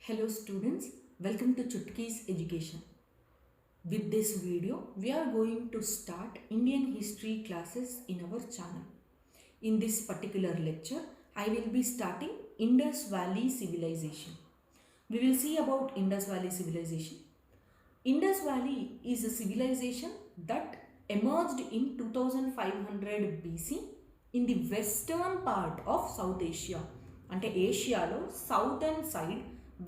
Hello students, welcome to Chutki's Education. With this video, we are going to start Indian history classes in our channel. In this particular lecture, I will be starting Indus Valley Civilization. We will see about Indus Valley Civilization. Indus Valley is a civilization that emerged in 2500 BC in the western part of South Asia. అంటే ఏషియాలో southern side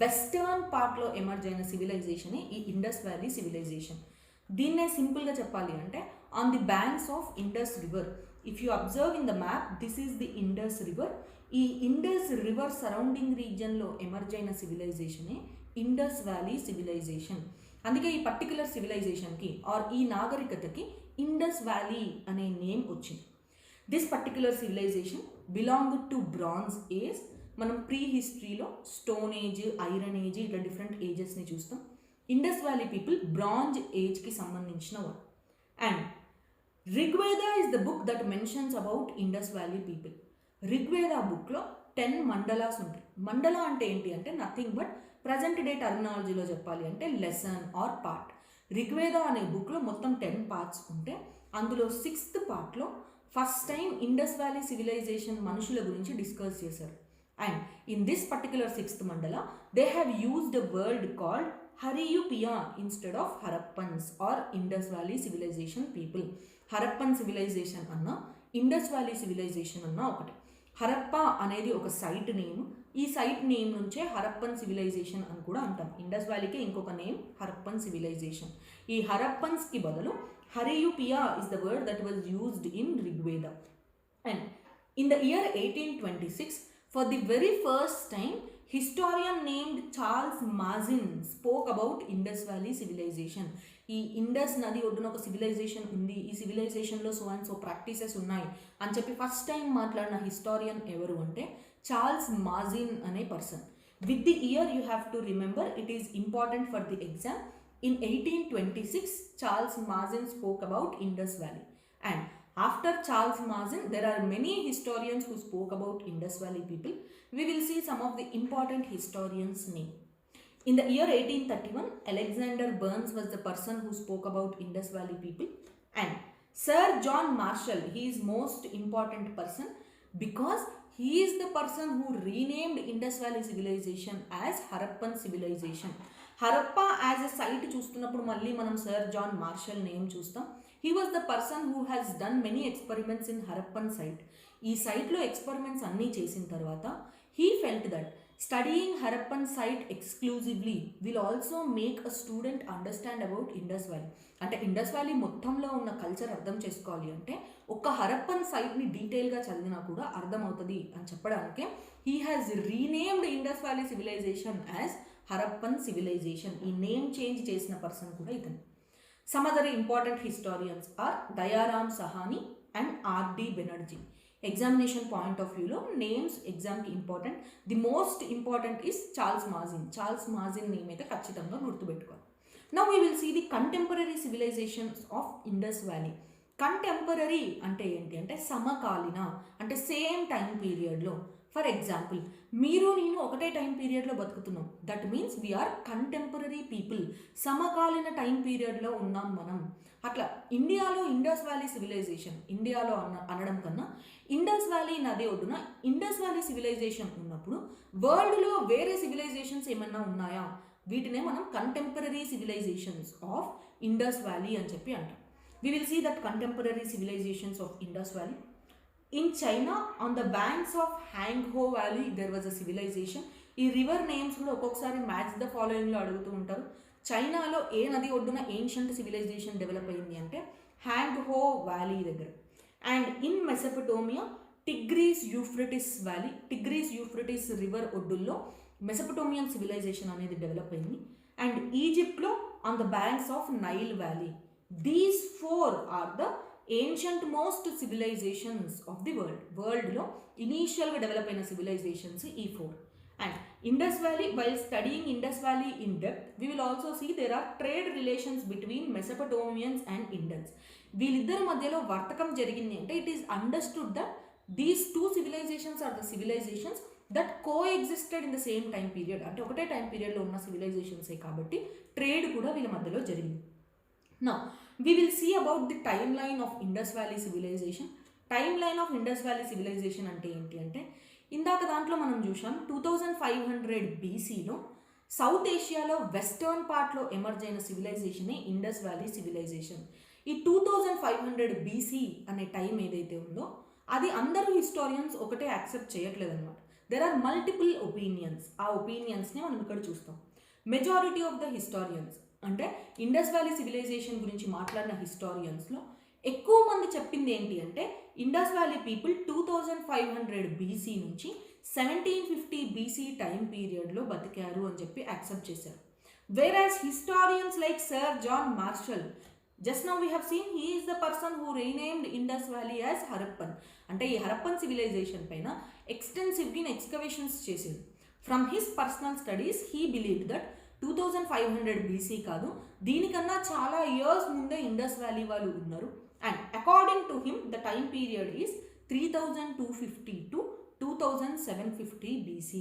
western పార్ట్లో emerge అయిన సివిలైజేషనే ఈ Indus valley civilisation. దీన్నే సింపుల్గా చెప్పాలి అంటే on the banks of Indus river. If you observe in the map, this is the Indus river. ఈ Indus river surrounding రీజియన్లో emerge అయిన సివిలైజేషనే ఇండస్ వ్యాలీ సివిలైజేషన్. అందుకే ఈ పర్టికులర్ సివిలైజేషన్కి ఆర్ ఈ నాగరికతకి ఇండస్ వ్యాలీ అనే నేమ్ వచ్చింది. This particular civilization belong to bronze age. మనం ప్రీ హిస్టరీలో స్టోన్ ఏజ్, ఐరన్ ఏజ్, ఇట్లా డిఫరెంట్ ఏజెస్ని చూస్తాం. ఇండస్ వ్యాలీ పీపుల్ బ్రాంజ్ ఏజ్కి సంబంధించిన వారు. And Rigveda is the book that mentions about Indus valley people. Rigveda బుక్లో 10 మండలాస్ ఉంటాయి. మండల అంటే ఏంటి అంటే నథింగ్ బట్ ప్రజెంట్ డే టర్మినాలజీలో చెప్పాలి అంటే లెసన్ ఆర్ పార్ట్. రిగ్వేద అనే బుక్లో మొత్తం 10 పార్ట్స్ ఉంటే అందులో 6th పార్ట్లో first time Indus valley civilization మనుషుల గురించి డిస్కస్ చేశారు. And in this particular 6th mandala, they have used a word called Hariyupiya instead of Harappans or Indus Valley civilization people. Harappan civilization అన్న Indus valley civilisation అన్న ఒకటి. హరప్పా అనేది ఒక site name. ఈ site name నుంచే Harappan civilisation అని కూడా అంటాం. ఇండస్ వ్యాలీకి ఇంకొక నేమ్ హరప్పన్ సివిలైజేషన్. ఈ హరప్పన్స్కి బదులు Hariyupiya is the word that was used in Rigveda. And in the year 1826, for the very first time, historian named Charles Masin spoke about Indus Valley civilization. ఈ Indus నది ఒడ్డున ఒక సివిలైజేషన్ ఉంది, ఈ సివిలైజేషన్లో సో అండ్ సో ప్రాక్టీసెస్ ఉన్నాయి అని చెప్పి first time మాట్లాడిన హిస్టారియన్ ఎవరు అంటే చార్ల్స్ మాజిన్ అనే person. With the year you have to remember, it is important for the exam. In 1826, Charles Masin spoke about Indus Valley. And after Charles Masin, there are many historians who spoke about Indus Valley people. We will see some of the important historians' name. In the year 1831, Alexander Burns was the person who spoke about Indus Valley people. And Sir John Marshall, he is most important person because he is the person who renamed Indus Valley civilization as Harappan civilization. Harappa as a site చూస్తున్నప్పుడు మళ్ళీ మనం sir John Marshall name చూస్తాం. He was the person who has done many experiments in Harappan site. ఈ సైట్లో experiments అన్నీ చేసిన తర్వాత he felt that studying Harappan site exclusively will also make a student understand about Indus Valley. అంటే Indus Valley మొత్తంలో ఉన్న culture అర్థం చేసుకోవాలి అంటే ఒక్క హరప్పన్ సైట్ని డీటెయిల్గా చదివినా కూడా అర్థమవుతుంది అని చెప్పడానికే he has renamed Indus valley civilization as Harappan civilization. ఈ నేమ్ చేంజ్ చేసిన పర్సన్ కూడా ఇతను. Some other important historians are Dayaram Sahni and RD Banerji. Examination point of వ్యూలో నేమ్స్ ఎగ్జామ్కి important. The most important is Charles Masson. Charles Masson name అయితే ఖచ్చితంగా గుర్తుపెట్టుకోవాలి. Now we will see the contemporary civilizations of Indus Valley. Contemporary అంటే ఏంటి అంటే సమకాలీన, అంటే సేమ్ టైం పీరియడ్లో. ఫర్ ఎగ్జాంపుల్, మీరు నేను ఒకటే టైం పీరియడ్లో బతుకుతున్నాం. That means we are contemporary people. సమకాలీన టైం పీరియడ్లో ఉన్నాం మనం. అట్లా ఇండియాలో ఇండస్ వ్యాలీ సివిలైజేషన్, ఇండియాలో అనడం కన్నా ఇండస్ వ్యాలీ నది ఒడ్డున ఇండస్ వ్యాలీ సివిలైజేషన్ ఉన్నప్పుడు వరల్డ్లో వేరే సివిలైజేషన్స్ ఏమన్నా ఉన్నాయా, వీటినే మనం contemporary civilizations of Indus valley అని చెప్పి అంటాం. We will see that contemporary civilizations of Indus Valley. In China, on the banks of Hangzhou Valley, there was a civilization. ఈ రివర్ నేమ్స్ కూడా ఒక్కొక్కసారి మ్యాచ్ ద ఫాలోయింగ్లో అడుగుతూ ఉంటారు. చైనాలో ఏ నది ఒడ్డున ఏన్షియంట్ సివిలైజేషన్ డెవలప్ అయింది అంటే హ్యాంగ్హో వ్యాలీ దగ్గర. And in Mesopotamia, Tigris Euphrates valley, Tigris Euphrates river ఒడ్డుల్లో మెసపటోమియన్ సివిలైజేషన్ అనేది డెవలప్ అయింది. అండ్ ఈజిప్ట్లో on the banks of Nile valley. These 4 are the ancient most civilizations of the world. వరల్డ్లో ఇనీషియల్గా డెవలప్ అయిన సివిలైజేషన్స్ ఈ 4. And Indus valley, while studying Indus valley in depth, we will also see there are trade relations between Mesopotamians and Indians. వీళ్ళిద్దరి మధ్యలో వర్తకం జరిగింది అంటే it is understood that these 2 civilizations are the civilizations that coexisted in the same time period. అంటే ఒకటే time పీరియడ్లో ఉన్న సివిలైజేషన్సే కాబట్టి ట్రేడ్ కూడా వీళ్ళ మధ్యలో జరిగింది. Now we will see about the timeline of Indus Valley Civilization. Timeline of Indus Valley Civilization అంటే ఏంటి అంటే, ఇందాక దాంట్లో మనం చూసాం 2500 BCలో సౌత్ ఏషియాలో వెస్టర్న్ పార్ట్లో ఎమర్జ్ అయిన సివిలైజేషనే ఇండస్ వ్యాలీ సివిలైజేషన్. ఈ 2500 BC అనే టైం ఏదైతే ఉందో అది అందరూ హిస్టారియన్స్ ఒకటే యాక్సెప్ట్ చేయట్లేదు అనమాట. There are multiple opinions. ఆ ఒపీనియన్స్ని మనం ఇక్కడ చూస్తాం. మెజారిటీ ఆఫ్ ద హిస్టారియన్స్ అంటే ఇండస్ వ్యాలీ సివిలైజేషన్ గురించి మాట్లాడిన హిస్టారియన్స్లో ఎక్కువ మంది చెప్పింది ఏంటి అంటే, ఇండస్ వ్యాలీ పీపుల్ 2500 BC నుంచి 1750 BC టైం పీరియడ్లో బతికారు అని చెప్పి యాక్సెప్ట్ చేశారు. Whereas historians like sir John Marshall, just now we have seen he is the person who renamed Indus valley as Harappan. అంటే ఈ హరప్పన్ సివిలైజేషన్ పైన ఎక్స్టెన్సివ్గా ఎక్స్కవేషన్స్ చేసింది. From his personal studies he believe that 2500 BC కాదు, దీనికన్నా చాలా years ముందే Indus valley వాళ్ళు ఉన్నారు. And according to him the time period is 3250 to 2750 BC.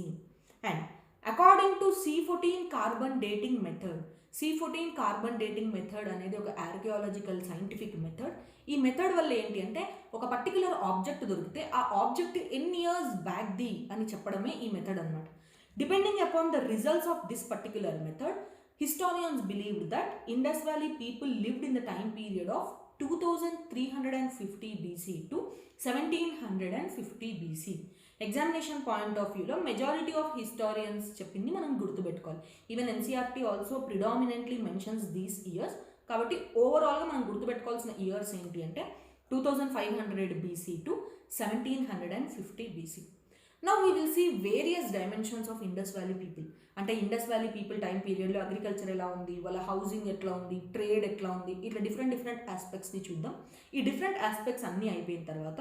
And according to C14 carbon dating method, C14 carbon dating method అనేది ఒక archaeological scientific method. ఈ method వల్ల ఏంటి అంటే, ఒక పర్టికులర్ ఆబ్జెక్ట్ దొరికితే ఆ ఆబ్జెక్ట్ ఎన్ని ఇయర్స్ బ్యాక్ ది అని చెప్పడమే ఈ మెథడ్ అనమాట. Depending upon the results of this particular method, historians believed that Indus Valley people lived in the time period of 2350 BC to 1750 BC. Examination point of view lo majority of historians చెప్పింది మనం గుర్తుపెట్టుకోవాలి. Even NCERT also predominantly mentions these years. కాబట్టి ఓవరాల్గా మనం గుర్తుపెట్టుకోవాల్సిన years ఏంటి అంటే 2500 BC to 1750 BC. Now we will see various dimensions of Indus Valley people. అంటే ఇండస్ వ్యాలీ పీపుల్ టైం పీరియడ్లో అగ్రికల్చర్ ఎలా ఉంది, వాళ్ళ హౌసింగ్ ఎట్లా ఉంది, ట్రేడ్ ఎట్లా ఉంది, ఇట్లా డిఫరెంట్ ఆస్పెక్ట్స్ని చూద్దాం. ఈ డిఫరెంట్ ఆస్పెక్ట్స్ అన్నీ అయిపోయిన తర్వాత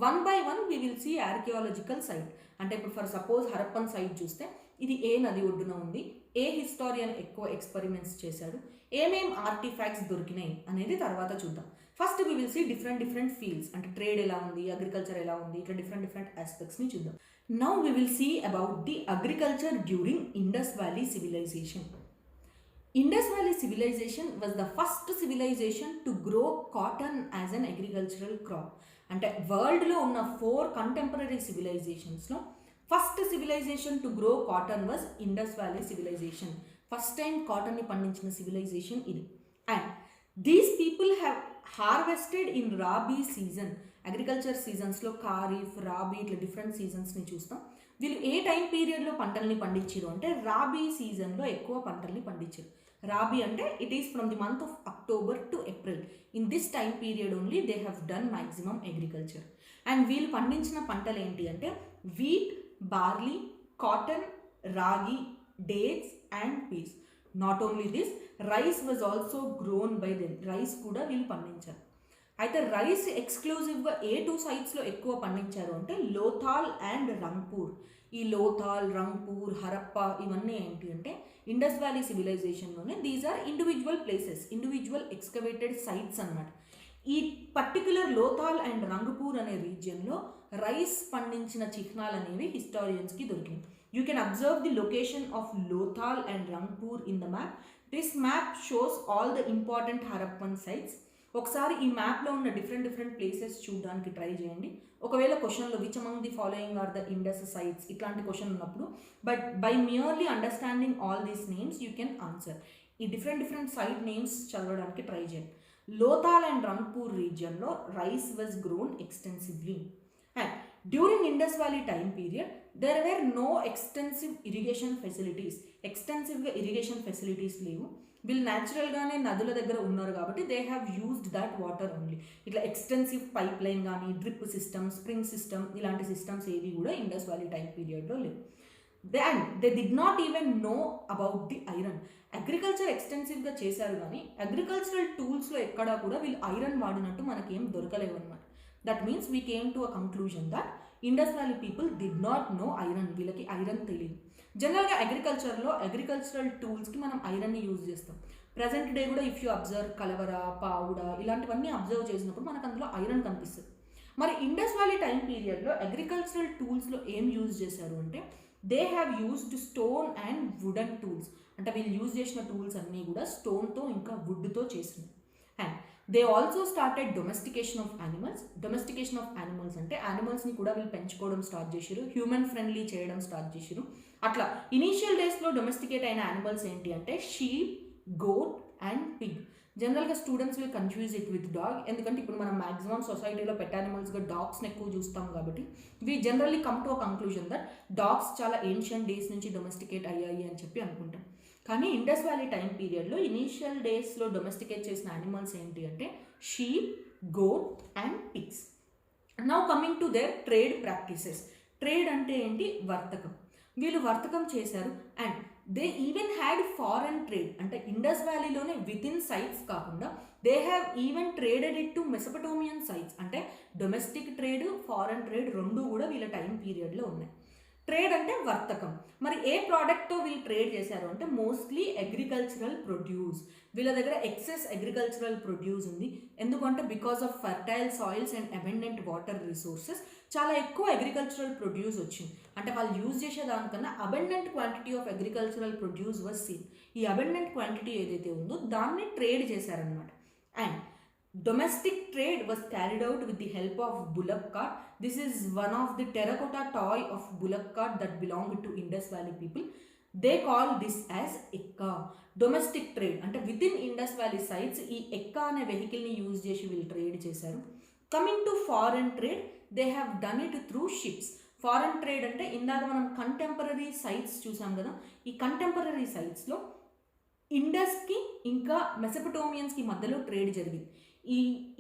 one by one we will see archaeological site. అంటే ఇప్పుడు ఫర్ సపోజ్ హరప్పన్ సైట్ చూస్తే ఇది ఏ నది ఒడ్డున ఉంది, ఏ హిస్టారియన్ ఎక్కువ ఎక్స్పెరిమెంట్స్ చేశాడు, ఏమేం ఆర్టిఫాక్ట్స్ దొరికినాయి అనేది తర్వాత చూద్దాం. First we will see different fields, అంటే ట్రేడ్ ఎలా ఉంది, అగ్రికల్చర్ ఎలా ఉంది, ఇట్లా డిఫరెంట్ ఆస్పెక్ట్స్ని చూద్దాం. Now we will see about the agriculture during Indus Valley Civilization. Indus Valley Civilization was the first civilization to grow cotton as an agricultural crop. అంటే వరల్డ్లో ఉన్న 4 కంటెంపరీ సివిలైజేషన్స్లో first civilization to grow cotton was Indus valley civilization. First time కాటన్ని పండించిన సివిలైజేషన్ ఇది. And these people have harvested in rabi season. Agriculture సీజన్స్లో ఖారీఫ్, రాబీ ఇట్లా డిఫరెంట్ సీజన్స్ని చూస్తాం. వీళ్ళు ఏ టైం పీరియడ్లో పంటల్ని పండించారు అంటే రాబీ సీజన్లో ఎక్కువ పంటల్ని పండించారు. రాబీ అంటే it is from the month of October to April. In this time period only they have done maximum agriculture. And వీళ్ళు పండించిన పంటలు ఏంటి అంటే wheat, barley, cotton, ragi, dates and peas. Not only this, rice was also grown by them. Rice కూడా వీళ్ళు పండించారు. అయితే rice ఎక్స్క్లూజివ్గా ఏ 2 సైట్స్లో ఎక్కువ పండించారు అంటే లోథాల్ అండ్ రంగ్పూర్. ఈ లోథాల్, రంగ్పూర్, హరప్ప ఇవన్నీ ఏంటి అంటే ఇండస్ వ్యాలీ సివిలైజేషన్లోనే these are individual places, individual excavated sites అనమాట. ఈ పర్టిక్యులర్ లోథాల్ అండ్ రంగ్పూర్ అనే రీజియన్లో రైస్ పండించిన చిహ్నాలు అనేవి హిస్టారియన్స్కి దొరికినాయి. You can observe the location of Lothal and Rangpur in the map. This map shows all the important Harappan sites. ఒకసారి ఈ మ్యాప్లో ఉన్న డిఫరెంట్ ప్లేసెస్ చూడడానికి ట్రై చేయండి. ఒకవేళ క్వశ్చన్లో which among the following are the Indus sites ఇట్లాంటి క్వశ్చన్ ఉన్నప్పుడు, but by merely understanding all these names you can answer. ఈ డిఫరెంట్ సైట్ నేమ్స్ చదవడానికి ట్రై చేయండి. లోథాల్ అండ్ రంగ్పూర్ రీజియన్లో rice was grown extensively. And during Indus valley time period there were no extensive irrigation facilities. ఎక్స్టెన్సివ్గా irrigation facilities లేవు. వీళ్ళు న్యాచురల్గానే నదుల దగ్గర ఉన్నారు కాబట్టి they have used that water only. ఇట్లా ఎక్స్టెన్సివ్ పైప్ లైన్ కానీ డ్రిప్ సిస్టమ్, స్ప్రింగ్ సిస్టమ్ ఇలాంటి సిస్టమ్స్ ఏవి కూడా ఇండస్ వ్యాలీ టైం పీరియడ్లో లేవు. They did not even know about the iron. Agriculture ఎక్స్టెన్సివ్గా చేశారు కానీ అగ్రికల్చరల్ టూల్స్లో ఎక్కడా కూడా వీళ్ళు ఐరన్ వాడినట్టు మనకేం దొరకలేవు అనమాట. That means we came to a conclusion that Indus valley people did not know iron. వీళ్ళకి ఐరన్ తెలియదు. జనరల్గా అగ్రికల్చర్లో అగ్రికల్చరల్ టూల్స్కి మనం ఐరన్ని యూజ్ చేస్తాం. ప్రజెంట్ డే కూడా ఇఫ్ యూ అబ్జర్వ్ కలవర, పావుడ ఇలాంటివన్నీ అబ్జర్వ్ చేసినప్పుడు మనకు అందులో ఐరన్ కనిపిస్తుంది. మరి ఇండస్ వ్యాలీ టైం పీరియడ్లో అగ్రికల్చరల్ టూల్స్లో ఏం యూజ్ చేశారు అంటే they have used stone and wooden tools. అంటే వీళ్ళు యూజ్ చేసిన టూల్స్ అన్నీ కూడా స్టోన్తో ఇంకా వుడ్తో చేసినవి. And they also started domestication of animals. Domestication of animals అంటే యానిమల్స్ని కూడా వీళ్ళు పెంచుకోవడం స్టార్ట్ చేశారు, హ్యూమన్ ఫ్రెండ్లీ చేయడం స్టార్ట్ చేశారు. అట్లా ఇనీషియల్ డేస్లో డొమెస్టికేట్ అయిన యానిమల్స్ ఏంటి అంటే షీప్, గోట్ అండ్ పిగ్. జనరల్గా students will confuse it with dog, ఎందుకంటే ఇప్పుడు మనం మ్యాక్సిమం సొసైటీలో పెట్ యానిమల్స్గా డాగ్స్ని ఎక్కువ చూస్తాం కాబట్టి we generally come to a conclusion that dogs చాలా ఏన్షియంట్ డేస్ నుంచి డొమెస్టికేట్ అయ్యాయి అని చెప్పి అనుకుంటాం. కానీ ఇండస్ వ్యాలీ టైం పీరియడ్లో ఇనీషియల్ డేస్లో డొమెస్టికేట్ చేసిన యానిమల్స్ ఏంటి అంటే sheep, goat and pigs. Now coming to their trade practices. Trade అంటే ఏంటి? వర్తకం. వీళ్ళు వర్తకం చేశారు and they even had foreign trade. అంటే ఇండస్ వ్యాలీలోనే విత్ ఇన్ సైట్స్ కాకుండా they have even traded it to Mesopotamian sites. అంటే డొమెస్టిక్ ట్రేడ్, ఫారెన్ ట్రేడ్ రెండు కూడా వీళ్ళ టైం పీరియడ్లో ఉన్నాయి. ట్రేడ్ అంటే వర్తకం. మరి ఏ ప్రోడక్ట్తో వీళ్ళు ట్రేడ్ చేశారు అంటే మోస్ట్లీ అగ్రికల్చరల్ ప్రొడ్యూస్. వీళ్ళ దగ్గర ఎక్సెస్ అగ్రికల్చరల్ ప్రొడ్యూస్ ఉంది. ఎందుకంటే because of fertile soils and abundant water resources చాలా ఎక్కువ అగ్రికల్చరల్ ప్రొడ్యూస్ వచ్చింది. అంటే వాళ్ళు యూజ్ చేసే దానికన్నా abundant quantity of agricultural produce was scene. ఈ అబెండెంట్ క్వాంటిటీ ఏదైతే ఉందో దాన్ని ట్రేడ్ చేశారనమాట. And domestic trade was carried out with the help of bullock cart. This is one of the terracotta toy of bullock cart that belonged to Indus Valley people. They call this as ekka. Domestic trade అంటే within Indus Valley sites ఈ ఎక్కా అనే వెహికల్ని use చేసి వీళ్ళు trade చేశారు. Coming to foreign trade, they have done it through ships. Foreign trade అంటే ఇందాక మనం కంటెంపరీ సైట్స్ చూసాం కదా, ఈ కంటెంపరీ సైట్స్లో ఇండస్కి ఇంకా మెసపటోమియన్స్కి మధ్యలో ట్రేడ్ జరిగింది.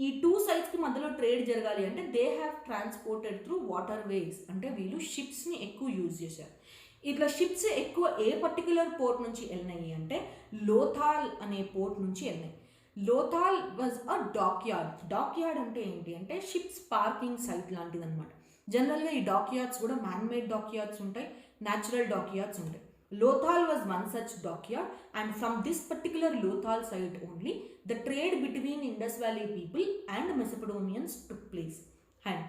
ఈ టూ సైడ్స్కి మధ్యలో ట్రేడ్ జరగాలి అంటే they have transported through water ways. అంటే వీళ్ళు షిప్స్ని ఎక్కువ యూజ్ చేశారు. ఇట్లా షిప్స్ ఎక్కువ ఏ పర్టికులర్ పోర్ట్ నుంచి వెళ్ళినాయి అంటే లోథాల్ అనే పోర్ట్ నుంచి వెళ్ళినాయి. Lothal was a dockyard. Dockyard అంటే ఏంటి అంటే షిప్స్ పార్కింగ్ సైట్ లాంటిది అనమాట. జనరల్గా ఈ డాక్ యార్డ్స్ కూడా మ్యాన్ మేడ్ డాక్ యార్డ్స్ ఉంటాయి, న్యాచురల్ డాక్ యార్డ్స్ ఉంటాయి. Lothal was one such dockyard, and from this particular Lothal site only the trade between Indus Valley people and Mesopotamians took place. And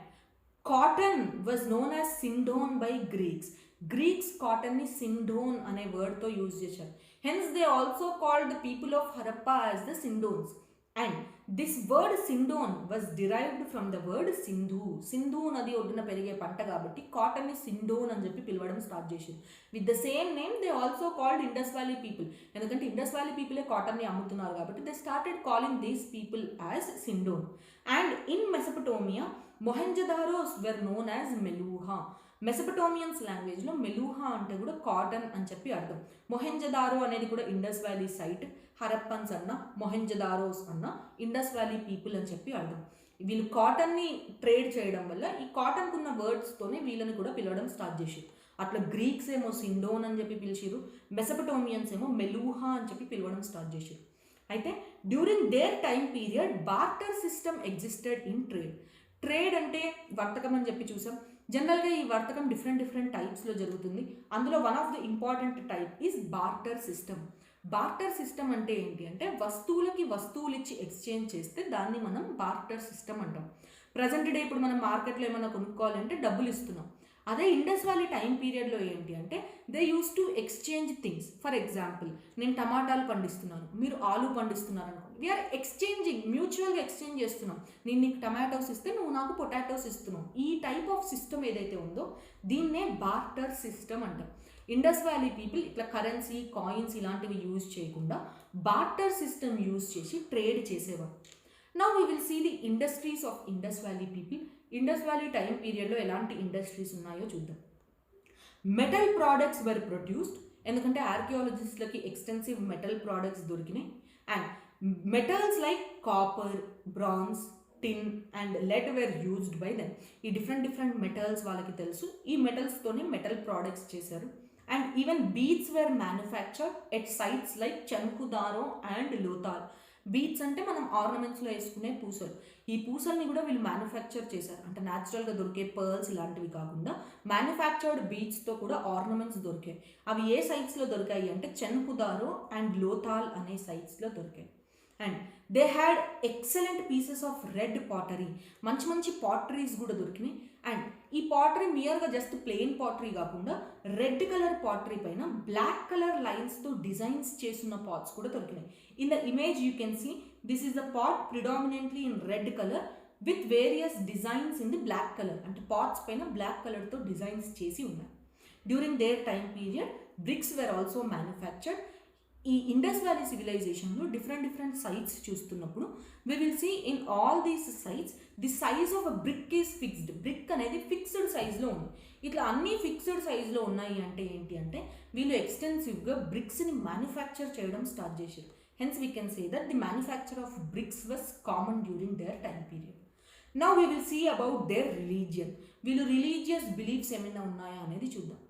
cotton was known as Sindon by Greeks. Greeks cotton ni Sindon ane word to use chesaru. Hence they also called the people of Harappa as the Sindons. And this word Sindon was derived from the word Sindhu. Sindhu nadi ఒడ్డున పెరిగే పంట కాబట్టి cotton ని సిండోన్ అని చెప్పి పిలవడం start చేశారు. With the same name they also called Indus valley people. ఎందుకంటే ఇండస్ వ్యాలీ పీపులే కాటన్ ని అమ్ముతున్నారు కాబట్టి they started calling these people as Sindon. And in Mesopotamia Mohenjodaros were known as Meluha. Mesopotamians లాంగ్వేజ్లో మెలూహా అంటే కూడా కాటన్ అని చెప్పి అర్థం. మొహెంజదారో అనేది కూడా ఇండస్ వ్యాలీ సైట్. హరప్పన్స్ అన్న, మొహెంజదారోస్ అన్న ఇండస్ వ్యాలీ పీపుల్ అని చెప్పి అర్థం. వీళ్ళు కాటన్ని ట్రేడ్ చేయడం వల్ల ఈ కాటన్కు ఉన్న వర్డ్స్తోనే వీళ్ళని కూడా పిలవడం స్టార్ట్ చేసారు. అట్లా గ్రీక్స్ ఏమో సిండోన్ అని చెప్పి పిలిచారు, మెసపటోమియన్స్ ఏమో మెలూహా అని చెప్పి పిలవడం స్టార్ట్ చేశారు. అయితే during their time period barter system existed in trade. Trade అంటే వర్తకం అని చెప్పి చూసాం. జనరల్గా ఈ వర్తకం డిఫరెంట్ టైప్స్లో జరుగుతుంది. అందులో one of the important type is barter system. Barter system అంటే ఏంటి అంటే వస్తువులకి వస్తువులు ఇచ్చి ఎక్స్చేంజ్ చేస్తే దాన్ని మనం బార్టర్ సిస్టమ్ అంటాం. ప్రజెంట్ డే ఇప్పుడు మనం మార్కెట్లో ఏమైనా కొనుక్కోవాలంటే డబ్బులు ఇస్తున్నాం. అదే ఇండస్ వ్యాలీ టైం పీరియడ్లో ఏంటి అంటే they use to exchange things. For example నేను టమాటాలు పండిస్తున్నాను, మీరు ఆలు పండిస్తున్నారు అనుకోండి. వీఆర్ ఎక్స్చేంజింగ్, మ్యూచువల్గా ఎక్స్చేంజ్ చేస్తున్నాం. నేను నీకు టమాటోస్ ఇస్తే నువ్వు నాకు పొటాటోస్ ఇస్తున్నావు. ఈ టైప్ ఆఫ్ సిస్టమ్ ఏదైతే ఉందో దీన్నే బార్టర్ సిస్టమ్ అంటాం. ఇండస్ వ్యాలీ పీపుల్ ఇట్లా కరెన్సీ, కాయిన్స్ ఇలాంటివి యూజ్ చేయకుండా బార్టర్ సిస్టమ్ యూజ్ చేసి ట్రేడ్ చేసేవారు. Now we will see the industries of Indus valley people. Indus valley time పీరియడ్లో ఎలాంటి ఇండస్ట్రీస్ ఉన్నాయో చూద్దాం. Metal products were produced. ఎందుకంటే ఆర్కియాలజిస్ట్లకి ఎక్స్టెన్సివ్ మెటల్ ప్రోడక్ట్స్ దొరికినాయి. And metals like copper, bronze, tin and lead were used by them. ఈ different metals వాళ్ళకి తెలుసు. ఈ మెటల్స్తోనే మెటల్ ప్రోడక్ట్స్ చేశారు. And even beads were manufactured at sites like Chanhudaro and Lothal. Beads అంటే మనం ఆర్నమెంట్స్లో వేసుకునే పూసలు. ఈ పూసల్ని కూడా వీళ్ళు మ్యానుఫ్యాక్చర్ చేశారు. అంటే న్యాచురల్గా దొరికే పర్ల్స్ ఇలాంటివి కాకుండా మ్యానుఫ్యాక్చర్డ్ బీడ్స్తో కూడా ఆర్నమెంట్స్ దొరికాయి. అవి ఏ సైట్స్లో దొరికాయి అంటే చన్కుదారో అండ్ లోథాల్ అనే సైట్స్లో దొరికాయి. And they had excellent pieces of red pottery, మంచి మంచి పాటరీస్ కూడా దొరికినాయి. అండ్ ఈ పాటరీ మియర్గా జస్ట్ ప్లెయిన్ పాటరీ కాకుండా రెడ్ కలర్ పాటరీ పైన బ్లాక్ కలర్ లైన్స్తో డిజైన్స్ చేస్తున్న పాట్స్ కూడా దొరికినాయి. In the image you can see this is the pot predominantly in red colour with various designs in the black colour, అంటే pots పైన black కలర్తో designs చేసి ఉన్నాయి. During their time period bricks were also manufactured. ఈ Indus Valley సివిలైజేషన్లో different sites చూస్తున్నప్పుడు we will see in all these sites the size of a brick is fixed. Brick అనేది fixed సైజ్లో ఉంది. ఇట్లా అన్ని ఫిక్స్డ్ సైజ్లో ఉన్నాయి అంటే ఏంటి అంటే వీళ్ళు ఎక్స్టెన్సివ్గా బ్రిక్స్ని మ్యానుఫ్యాక్చర్ చేయడం స్టార్ట్ చేశారు. Hence we can say that the manufacture of bricks was common during their time period. Now we will see about their religion. వీళ్ళు రిలీజియస్ బిలీఫ్స్ ఏమైనా ఉన్నాయా అనేది చూద్దాం.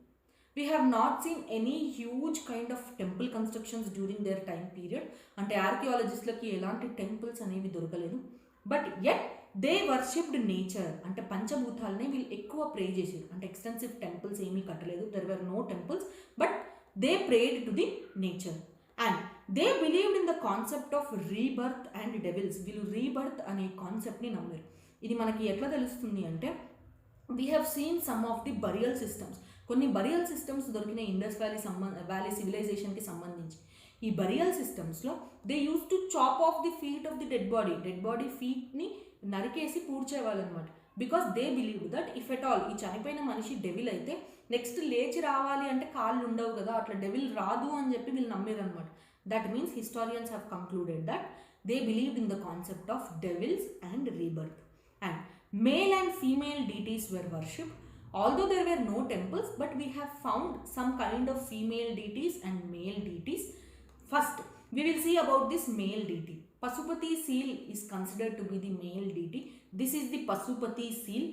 We have not seen any huge kind of temple constructions during their time period. అంటే ఆర్కియాలజిస్ట్లకి ఎలాంటి temples అనేవి దొరకలేదు. But at they worshipped nature, అంటే పంచభూతాలనే వీళ్ళు ఎక్కువ ప్రే చేశారు. అంటే ఎక్స్టెన్సివ్ టెంపుల్స్ ఏమీ కట్టలేదు. There were no temples, but they prayed to the nature. And they believed in the concept of rebirth and devils. వీళ్ళు రీబర్త్ అనే కాన్సెప్ట్ని నమ్మారు. ఇది మనకి ఎట్లా తెలుస్తుంది అంటే we have seen some of the burial systems. కొన్ని బరియల్ సిస్టమ్స్ దొరికిన ఇండస్ వ్యాలీ సివిలైజేషన్కి సంబంధించి. ఈ బరియల్ సిస్టమ్స్లో they use to chop off the feet of the dead body ఫీట్ని నరికేసి పూడ్చేవాళ్ళు అనమాట. Because they believe that if at all ఈ చనిపోయిన మనిషి డెవిల్ అయితే నెక్స్ట్ లేచి రావాలి అంటే కాళ్ళు ఉండవు కదా, అట్లా డెవిల్ రాదు అని చెప్పి వీళ్ళు నమ్మారు అనమాట. That means historians have concluded that they believed in the concept of devils and rebirth. And male and female deities were worshipped. Although there were no temples, but we have found some kind of female deities and male deities. First, we will see about this male deity. Pasupati seal is considered to be the male deity. This is the Pasupati seal.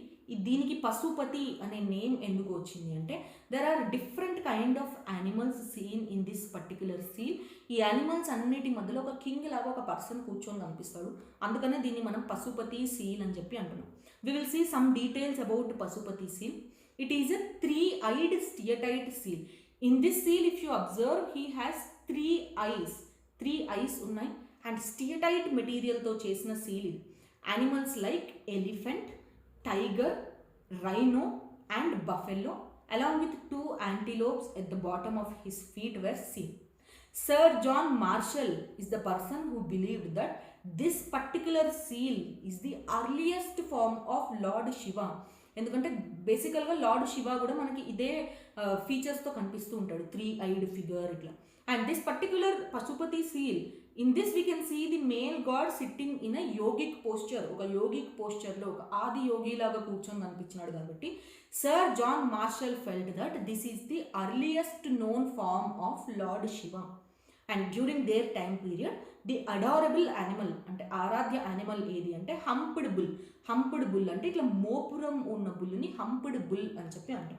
దీనికి పశుపతి అనే name ఎందుకు వచ్చింది అంటే there are different kind of animals seen in this particular seal. ఈ animals అన్నిటి మధ్యలో ఒక king లాగా ఒక పర్సన్ కూర్చొని కనిపిస్తాడు. అందుకనే దీన్ని మనం పశుపతి సీల్ అని చెప్పి అంటున్నాం. We will see some details about Pashupati seal. It is a 3-eyed steatite seal. In this seal if you observe he has 3 eyes ఉన్నాయి. అండ్ స్టియటైట్ మెటీరియల్తో చేసిన సీల్ ఇది. Animals like elephant, tiger, rhino and buffalo along with 2 antelopes at the bottom of his feet were seen. Sir John Marshall is the person who believed that this particular seal is the earliest form of Lord Shiva. ఎందుకంటే బేసికల్గా lord Shiva కూడా మనకి ఇదే ఫీచర్స్తో కనిపిస్తూ ఉంటాడు, 3-eyed figure ఇట్లా. And this particular Pashupati seal, in this we can see the male god sitting in a yogic posture. ఒక yogic పోస్చర్లో ఒక ఆది యోగి లాగా కూర్చొని కనిపించినాడు. కాబట్టి sir John Marshall felt that this is the earliest known form of lord Shiva. And during their time period the adorable animal, అంటే ఆరాధ్య animal ఏది అంటే హంప్డ్ బుల్. హంప్డ్ బుల్ అంటే ఇట్లా మోపురం ఉన్న బుల్ని హంప్డ్ బుల్ అని చెప్పి అంటాం.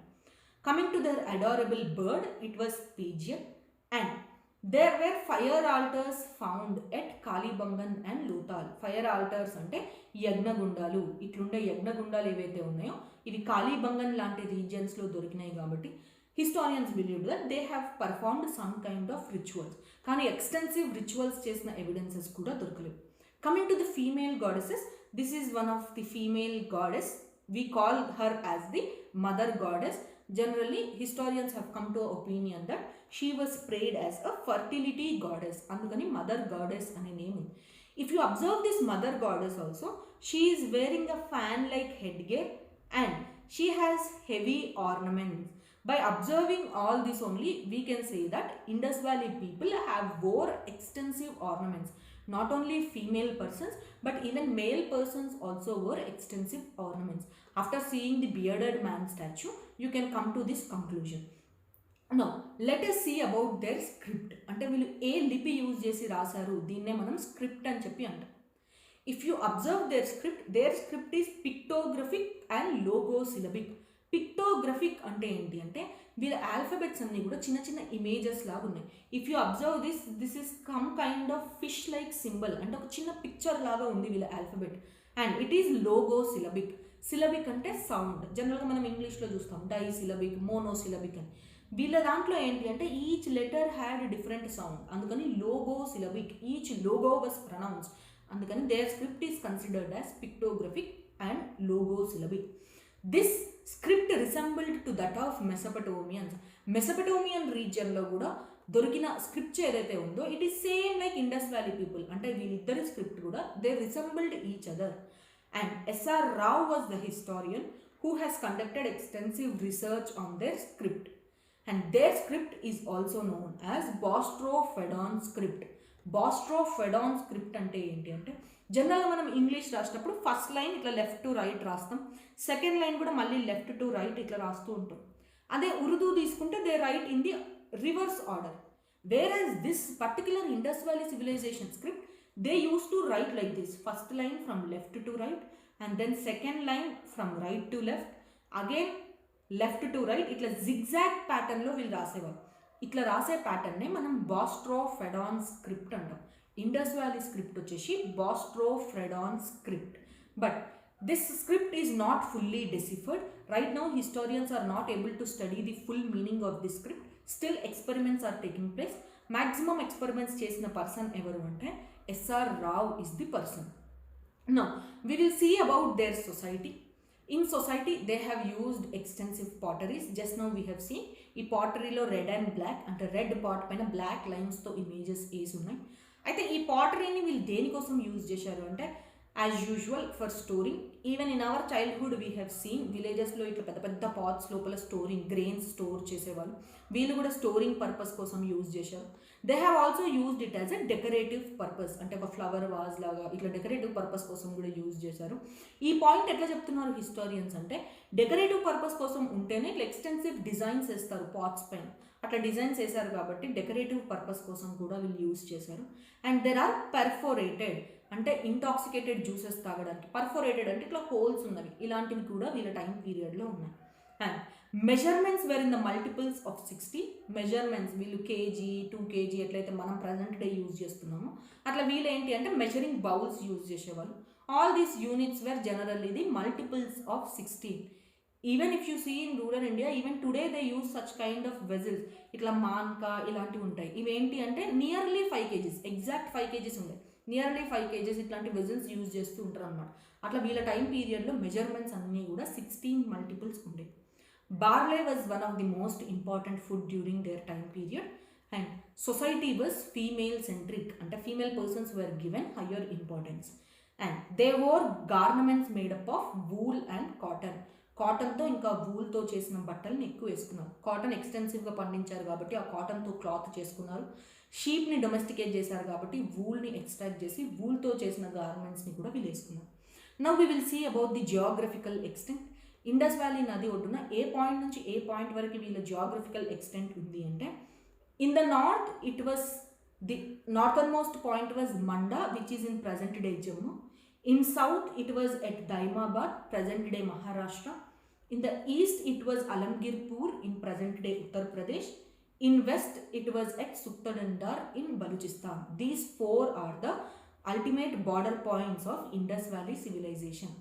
Coming to their adorable bird, it was pigeon. And there were fire altars found at Kalibangan and Lothal. Fire altars అంటే యజ్ఞగుండాలు. ఇట్లుండే యజ్ఞగుండాలు ఏవైతే ఉన్నాయో ఇవి కాళీబంగన్ లాంటి రీజియన్స్లో దొరికినాయి. కాబట్టి historians believe that they have performed some kind of rituals. కానీ ఎక్స్టెన్సివ్ రిచువల్స్ చేసిన ఎవిడెన్సెస్ కూడా దొరకలేవు. Coming to the female goddesses, this is one of the female goddess. We call her as the mother goddess. Generally, historians have come to an opinion that she was prayed as a fertility goddess. Andukani mother goddess ane name. If you observe this mother goddess also, she is wearing a fan-like headgear and she has heavy ornaments. By observing all this only, we can say that Indus Valley people have wore extensive ornaments. Not only female persons, but even male persons also wore extensive ornaments. After seeing the bearded man statue, you can come to this conclusion. Now, let us see about their script. అంటే వీళ్ళు ఏ లిపి use చేసి రాశారు, దీన్నే మనం script అని చెప్పి అంటాం. If you observe their script is pictographic and logosyllabic. Pictographic అంటే ఏంటి అంటే వీళ్ళ ఆల్ఫాబెట్స్ అన్నీ కూడా చిన్న చిన్న ఇమేజెస్ లాగా ఉన్నాయి. If you observe this is come kind of fish like symbol, అంటే ఒక చిన్న పిక్చర్ లాగా ఉంది వీళ్ళ alphabet. And it is logosyllabic. Syllabic అంటే సౌండ్. జనరల్గా మనం ఇంగ్లీష్లో చూస్తాం డైసిలబిక్, మోనోసిలబిక్ అని. వీళ్ళ దాంట్లో ఏంటి అంటే each letter had different sound, అందుకని logosyllabic, each logo was pronounced, అందుకని their script is considered as pictographic and logosyllabic. This script resembled to that of Mesopotamian రీజియన్లో కూడా దొరికిన స్క్రిప్ట్ ఏదైతే ఉందో it is same like Indus valley people, అంటే వీళ్ళిద్దరి script కూడా they resembled each other. And S R Rao was the historian who has conducted extensive research on their script, and their script is also known as Bostrop-Fedon script. Bostrop-Fedon script అంటే ఏంటి అంటే జనరల్గా మనం English రాసినప్పుడు first line ఇట్లా left to right రాస్తాం, second line కూడా మళ్ళీ లెఫ్ట్ టు రైట్ ఇట్లా రాస్తూ ఉంటాం. అదే ఉర్దూ తీసుకుంటే they write in the reverse order. Whereas this particular Indus valley civilization script they use to write like this, first line from left to right and then second line from right to left, again left to right, ఇట్లా zigzag ప్యాటర్న్లో వీళ్ళు రాసేవారు. ఇట్లా రాసే ప్యాటర్న్నే మనం boustrophedon script అంటాం. Indus valley script వచ్చేసి boustrophedon script. But this script is not fully deciphered. Right now historians are not able to study the full meaning of this script. Still experiments are taking place. Maximum experiments చేసిన person ఎవరు అంటే S R Rao is the person. Now, we will see about their society. In society, they have used extensive potteries. Just now we have seen ఈ పాటరీలో red and black అంటే red pot పైన black లైన్స్తో images వేసి ఉన్నాయి. అయితే ఈ పాటరీని వీళ్ళు దేనికోసం యూజ్ చేశారు అంటే as usual for storing. Even in our childhood we have scene విలేజెస్లో ఇట్లా పెద్ద పెద్ద పాట్స్ లోపల స్టోరింగ్ గ్రెయిన్స్ స్టోర్ చేసేవాళ్ళు. వీళ్ళు కూడా స్టోరింగ్ పర్పస్ కోసం యూజ్ చేశారు. They have also used it as a decorative purpose, అంటే ఒక ఫ్లవర్ వాజ్ లాగా ఇట్లా డెకరేటివ్ పర్పస్ కోసం కూడా యూజ్ చేశారు. ఈ పాయింట్ ఎట్లా చెప్తున్నారు హిస్టారియన్స్ అంటే డెకరేటివ్ పర్పస్ కోసం ఉంటేనే ఇట్లా ఎక్స్టెన్సివ్ డిజైన్స్ వేస్తారు పాట్స్ పైన, అట్లా డిజైన్స్ వేశారు కాబట్టి డెకరేటివ్ పర్పస్ కోసం కూడా వీళ్ళు యూజ్ చేశారు. అండ్ దెర్ ఆర్ పెర్ఫోరేటెడ్ అంటే ఇంటాక్సికేటెడ్ జ్యూసెస్ తాగడానికి, పర్ఫోరేటెడ్ అంటే ఇట్లా హోల్స్ ఉన్నవి, ఇలాంటివి కూడా వీళ్ళ టైం పీరియడ్లో ఉన్నాయి. And measurements were in the multiples of 60. Measurements వీళ్ళు కేజీ 2 kg ఎట్లయితే మనం ప్రజెంట్ డే యూజ్ చేస్తున్నామో అట్లా వీళ్ళు ఏంటి అంటే మెజరింగ్ బౌల్స్ యూజ్ చేసేవాళ్ళు. All these units were generally the multiples of 16. Even if you see in rural India even today they use such kind of vessels, ఇట్లా మాన్కా ఇలాంటివి ఉంటాయి. ఇవేంటి అంటే నియర్లీ 5 kg, ఎగ్జాక్ట్ 5 kg ఉంటాయి, నియర్లీ 5 kg ఇట్లాంటి vessels use చేస్తూ ఉంటారు అనమాట. అట్లా వీళ్ళ టైం పీరియడ్లో మెజర్మెంట్స్ అన్నీ కూడా 16 మల్టిపుల్స్ ఉండేవి. Barley was one of the most important food during their time period, and society was female centric, and female persons were given higher importance, and they wore garments made up of wool and cotton. కాటన్తో ఇంకా వూల్తో చేసిన బట్టల్ని ఎక్కువ వేసుకున్నారు. Cotton ఎక్స్టెన్సివ్గా పండించారు కాబట్టి ఆ కాటన్తో cloth చేసుకున్నారు. షీప్ని domesticate చేశారు కాబట్టి వూల్ని ఎక్స్ట్రాక్ట్ చేసి వూల్తో చేసిన గార్మెంట్స్ని కూడా వీళ్ళు వేసుకున్నారు. Now we will see about the geographical extent. Indus Valley నది ఒడ్డున ఏ పాయింట్ నుంచి ఏ పాయింట్ వరకు వీళ్ళ జియోగ్రఫికల్ ఎక్స్టెంట్ ఉంది అంటే in the north it was the northern most point was Manda which is in present day Jammu. In south it was at Daimabad present day Maharashtra. In the east it was Alamgirpur in present day Uttar Pradesh. In west it was at Sutkagendor in Balochistan. These 4 are the ultimate border points of Indus valley civilization.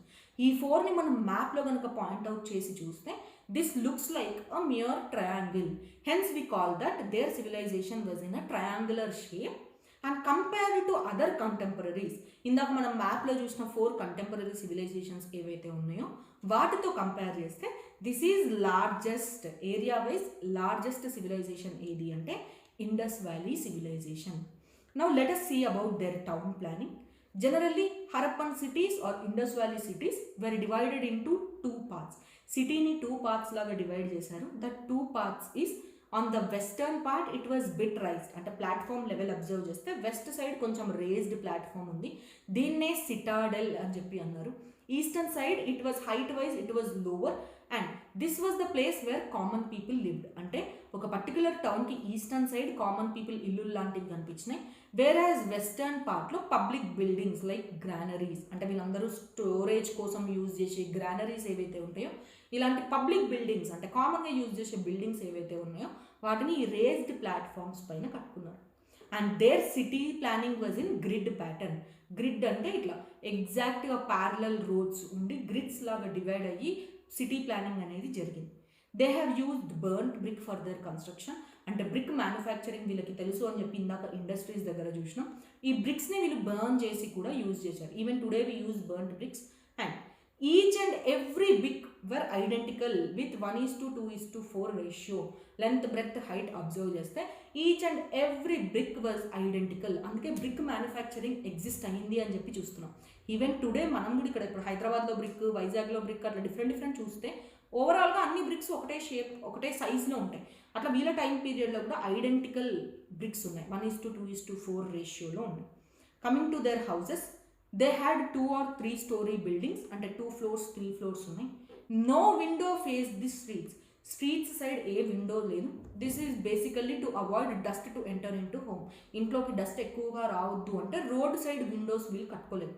ఈ 4ని మనం మ్యాప్లో కనుక point out చేసి చూస్తే this looks like a mere triangle. Hence we call that their civilization was in a triangular shape. And compared to other contemporaries, ఇందాక మనం మ్యాప్లో చూసిన 4 కంటెంపరీ సివిలైజేషన్స్ ఏవైతే ఉన్నాయో వాటితో కంపేర్ చేస్తే this is largest area wise largest civilization ఏది అంటే Indus valley civilization. Now let us see about their town planning. Generally, Harappan cities or Indus Valley cities were divided into 2 parts. City ni 2 parts laga divide చేశారు. That 2 parts is on the western part it was bit raised, అంటే platform level observe చేస్తే west side కొంచెం raised platform ఉంది, దీన్నే Citadel అని చెప్పి అన్నారు. Eastern side it was height wise it was lower and this was the place where common people lived. అంటే ఒక పర్టికులర్ టౌన్కి ఈస్టర్న్ సైడ్ కామన్ పీపుల్ ఇల్లు లాంటివి కనిపించినాయి. వేరాజ్ వెస్టర్న్ పార్ట్లో పబ్లిక్ బిల్డింగ్స్ లైక్ గ్రానరీస్, అంటే వీళ్ళందరూ స్టోరేజ్ కోసం యూజ్ చేసే గ్రానరీస్ ఏవైతే ఉంటాయో ఇలాంటి పబ్లిక్ బిల్డింగ్స్ అంటే కామన్గా యూజ్ చేసే బిల్డింగ్స్ ఏవైతే ఉన్నాయో వాటిని రేజ్డ్ ప్లాట్ఫామ్స్ పైన కట్టుకున్నారు. And their city planning was in grid pattern. Grid అంటే ఇట్లా ఎగ్జాక్ట్గా ప్యారలల్ రోడ్స్ ఉండి గ్రిడ్స్ లాగా డివైడ్ అయ్యి సిటీ ప్లానింగ్ అనేది జరిగింది. They have used burned brick for their construction. అంటే బ్రిక్ మ్యానుఫ్యాక్చరింగ్ వీళ్ళకి తెలుసు అని చెప్పి ఇందాక ఇండస్ట్రీస్ దగ్గర చూసినాం. ఈ బ్రిక్స్ని వీళ్ళు బర్న్ చేసి కూడా యూజ్ చేశారు. Even today we use burnt bricks and each and every brick were identical with 1:2:4 ratio. Length breadth height observe చేస్తే each and every brick was identical. అందుకే బ్రిక్ మ్యానుఫ్యాక్చరింగ్ ఎగ్జిస్ట్ అయింది అని చెప్పి చూస్తున్నాం. ఈవెన్ టుడే మనం కూడా ఇక్కడ ఇప్పుడు హైదరాబాద్లో బ్రిక్, వైజాగ్లో బ్రిక్ అట్లా డిఫరెంట్ చూస్తే ఓవరాల్గా అన్ని బ్రిక్స్ ఒకటే షేప్ ఒకటే సైజ్లో ఉంటాయి. అట్లా వీళ్ళ టైం పీరియడ్లో కూడా ఐడెంటికల్ బ్రిక్స్ ఉన్నాయి, 1:2:4 రేషియోలో ఉన్నాయి. Coming to their houses, they had 2 or 3 story buildings. అంటే 2 floors 3 floors ఉన్నాయి. No window face the streets side ఏ విండో లేదు. This is basically to avoid dust to enter in to home. ఇంట్లోకి dust ఎక్కువగా రావద్దు అంటే రోడ్ సైడ్ విండోస్ వీళ్ళు కట్టుకోలేదు.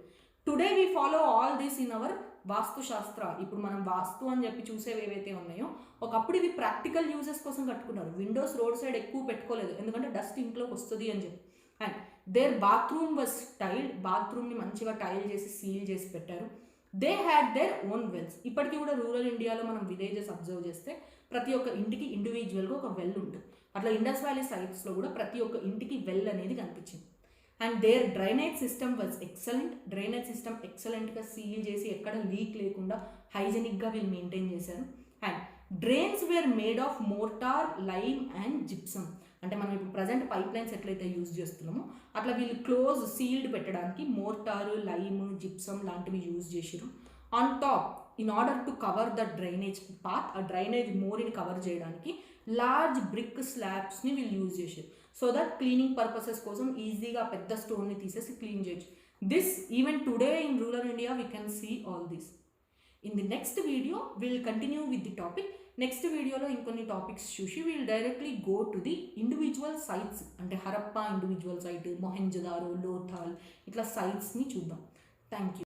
Today we follow all this in our vastu shastra. ఇప్పుడు మనం వాస్తు అని చెప్పి చూసేవి ఏవైతే ఉన్నాయో ఒకప్పుడు ఇవి ప్రాక్టికల్ యూజెస్ కోసం కట్టుకున్నారు. విండోస్ రోడ్ సైడ్ ఎక్కువ పెట్టుకోలేదు, ఎందుకంటే డస్ట్ ఇంట్లోకి వస్తుంది అని చెప్పి. And their bathroom was tiled. బాత్రూమ్ని మంచిగా టైల్ చేసి సీల్ చేసి పెట్టారు. They had their own wells. ఇప్పటికీ కూడా రూరల్ ఇండియాలో మనం విలేజెస్ అబ్జర్వ్ చేస్తే ప్రతి ఒక్క ఇంటికి ఇండివిజువల్గా ఒక వెల్ ఉంటుంది. అట్లా ఇండస్ వ్యాలీ సైట్స్లో కూడా ప్రతి ఒక్క ఇంటికి వెల్ అనేది కనిపించింది. And their drainage system was excellent. Drainage system ఎక్సలెంట్గా సీల్ చేసి ఎక్కడ లీక్ లేకుండా హైజెనిక్గా వీళ్ళు మెయింటైన్ చేశారు. And drains were made of mortar, lime and gypsum. అంటే మనం ఇప్పుడు ప్రజెంట్ పైప్ లైన్స్ ఎట్లయితే యూజ్ చేస్తున్నామో అట్లా వీళ్ళు క్లోజ్ సీల్డ్ పెట్టడానికి మోర్టారు, లైమ్, జిప్సమ్ లాంటివి యూజ్ చేసారు. On top in order to cover the drainage path, ఆ డ్రైనేజ్ మోరిని కవర్ చేయడానికి లార్జ్ బ్రిక్ స్లాబ్స్ని వీళ్ళు యూజ్ చేశారు. సో దట్ క్లీనింగ్ పర్పసెస్ కోసం ఈజీగా పెద్ద స్టోన్ని తీసేసి క్లీన్ చేయొచ్చు. This even today in rural India we can see all this. In the next video will continue with the topic. Next వీడియోలో ఇంకొన్ని టాపిక్స్ చూసి we'll directly go to the individual sites. అంటే Harappa individual site, Mohenjodaro, Lothal ఇట్లా సైట్స్ని చూద్దాం. Thank you.